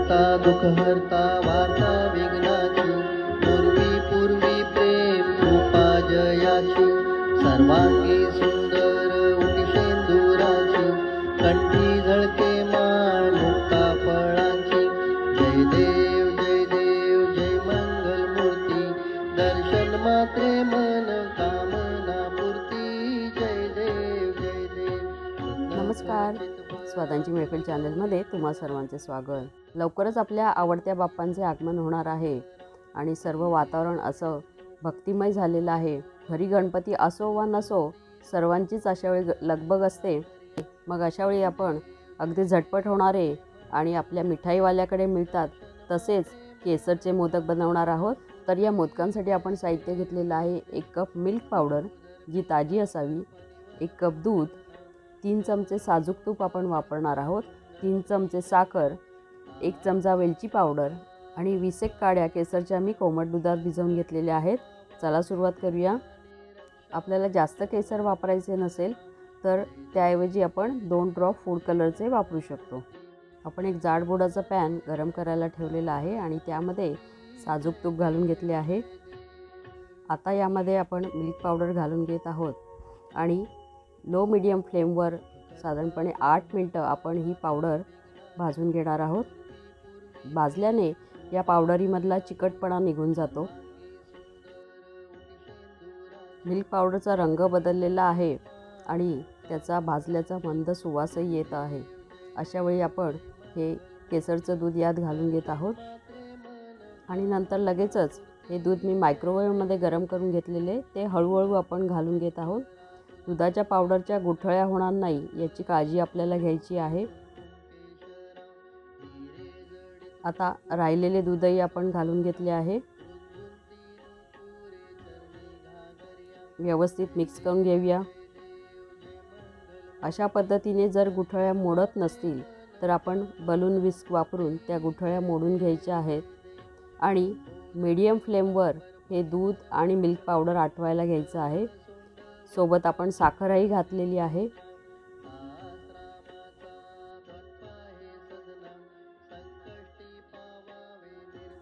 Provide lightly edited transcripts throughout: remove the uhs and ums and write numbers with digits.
करता दुःख हरता वार्ता विघ्नाची, पूर्वी प्रेम कृपा जयाची, सर्वांगी सुंदर उटी शेंदुराची, कंठी झळके माळ मुक्ता फळांची, जय देव जय मंगल मूर्ती, दर्शन मात्रे मन कामना पूर्ती, जय देव नमस्कार, स्वादांची मैफिल चॅनलमध्ये तुम्हा सर्वांचे स्वागत। लवकरच आपल्या आवडत्या बाप्पांचे आगमन होणार आहे आणि सर्व वातावरण असं भक्तिमय झालेलं आहे। घरी गणपती असो वा नसो, सर्वांचीच अशावेळी लगबग असते। मग अशावेळी आपण अगदी झटपट होणारे आणि आपल्या मिठाईवाल्याकडे मिळतात तसेच केसरचे मोदक बनवणार आहोत। तर या मोदकांसाठी आपण साहित्य घेतलेलं आहे 1 कप मिल्क पावडर जी ताजी असावी, 1 कप दूध, 3 चमचे साजूक तूप आपण वापरणार आहोत, 3 चमचे साखर, 1 चमचा वेलची पावडर आणि 20 काड्या केसरच्या मी कोमट दुधात भिजवून घेतलेल्या आहेत। चला सुरुवात करूया। आपल्याला जास्त केसर वापरायचे नसेल तर त्याऐवजी आपण 2 ड्रॉप फूड कलरचे वापरू शकतो। आपण एक जाड बुडाचा पॅन गरम करायला ठेवलेला आहे आणि त्यामध्ये साजूक तूप घालून घेतले आहे। आता यामध्ये आपण मिल्क पावडर घालून घेत आहोत आणि लो मीडियम फ्लेमवर साधारणपणे 8 मिनिटं आपण ही पावडर भाजून घेणार आहोत। भाजल्याने या पावडरीमधला चिकटपणा निघून जातो। मिल्क पावडरचा रंग बदललेला आहे आणि त्याचा भाजल्याचा मंद सुवासही येत आहे। अशा वेळी आपण हे केसरचं दूध यात घालून घेत आहोत आणि नंतर लगेचच हे दूध मी मायक्रोवेव्हमध्ये गरम करून घेतलेले ते हळूहळू आपण घालून घेत आहोत। दुधाच्या पावडरच्या गुठळ्या होणार नाही याची काळजी आपल्याला घ्यायची आहे। आता राहिलेले दूधही आपण घालून घेतले आहे। व्यवस्थित मिक्स करून घेऊया। अशा पद्धतीने जर गुठळ्या मोडत नसतील तर आपण बलून विस्क वापरून त्या गुठळ्या मोडून घ्यायच्या आहेत आणि मीडियम फ्लेमवर हे दूध आणि मिल्क पावडर आटवायला घ्यायचं आहे। सोबत आपण साखरही घातलेली आहे।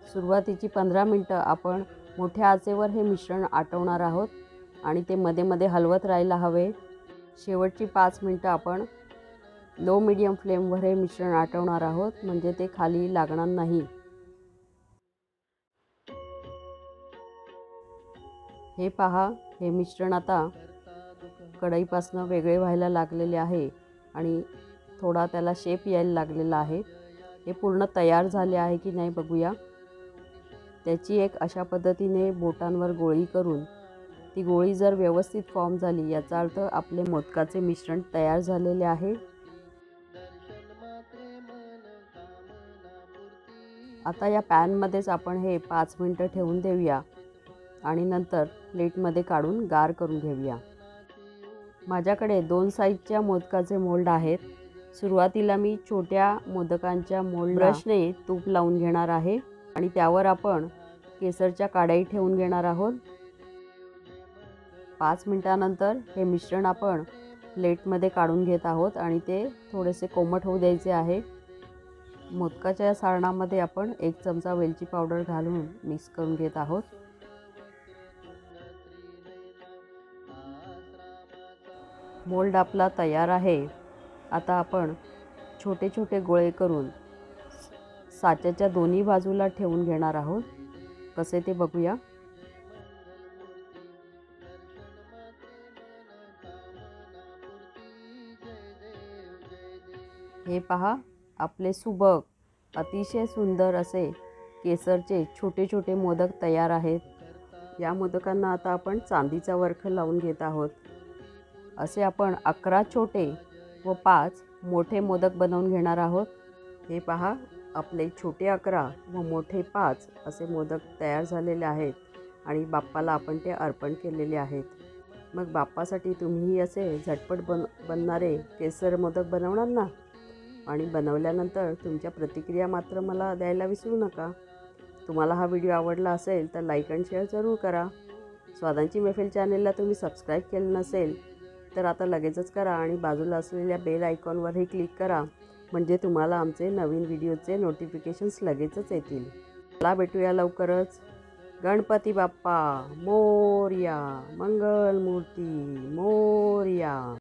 सुरुवातीची 15 मिनिटं आपण मोठ्या आचेवर हे मिश्रण आटवणार आहोत आणि ते मध्ये मध्ये हलवत राहायला हवे। शेवटची 5 मिनिटं आपण लो मीडियम फ्लेमवर हे मिश्रण आटवणार आहोत म्हणजे ते खाली लागणार नाही। हे पहा, हे मिश्रण आता कढईपासून वेगळे व्हायला लागलेले आहे आणि थोडा त्याला शेप यायला लागलेला आहे। हे पूर्ण तयार झाले आहे की नाही बघूया। त्याची एक अशा पद्धतीने बोटांवर गोळी करून ती गोळी जर व्यवस्थित फॉर्म झाली याचा अर्थ आपले मोदकाचे मिश्रण तयार झालेले आहे। आता या पॅनमध्येच आपण हे 5 मिनिटं ठेवून देऊया आणि नंतर प्लेटमध्ये काढून गार करून घेऊया। माझ्याकडे 2 साईजच्या मोदकाचे मोल्ड आहेत। सुरुवातीला मी छोट्या मोदकांच्या मोल्ड ब्रशने तूप लावून घेणार आहे आणि त्यावर आपण केसरच्या काड्याही ठेवून घेणार आहोत। 5 मिनिटानंतर हे मिश्रण आपण प्लेटमध्ये काढून घेत आहोत आणि ते थोडेसे कोमट होऊ द्यायचे आहे। मोदकाच्या सारणामध्ये आपण 1 चमचा वेलची पावडर घालून मिक्स करून घेत आहोत। मोल्ड आपला तयार आहे। आता आपण छोटे छोटे गोळे करून साच्याच्या दोन्ही बाजूला ठेवून घेणार आहोत। कसे ते बघूया। हे पहा, आपले सुबक अतिशय सुंदर असे केसरचे छोटे छोटे मोदक तयार आहेत। या मोदकांना आता आपण चांदीचा वरख लावून घेत आहोत। असे आपण 11 छोटे व 5 मोठे मोदक बनवून घेणार आहोत। हे पहा, आपले छोटे 11 व मोठे 5 असे मोदक तयार झालेले आहेत आणि बाप्पाला आपण ते अर्पण केलेले आहेत। मग बाप्पासाठी तुम्हीही असे झटपट बनणारे केसर मोदक बनवणार ना? आणि बनवल्यानंतर तुमच्या प्रतिक्रिया मात्र मला द्यायला विसरू नका। तुम्हाला हा व्हिडिओ आवडला असेल तर लाईक आणि शेअर जरूर करा। स्वादांची मैफिल चॅनलला तुम्ही सबस्क्राईब केलं नसेल तर आता लगेचच करा आणि बाजूला असलेल्या बेल आयकॉनवरही क्लिक करा म्हणजे तुम्हाला आमचे नवीन व्हिडिओचे नोटिफिकेशन्स लगेचच येतील. चला भेटूया लवकरच. गणपती बाप्पा मोरया, मंगलमूर्ती मोरया.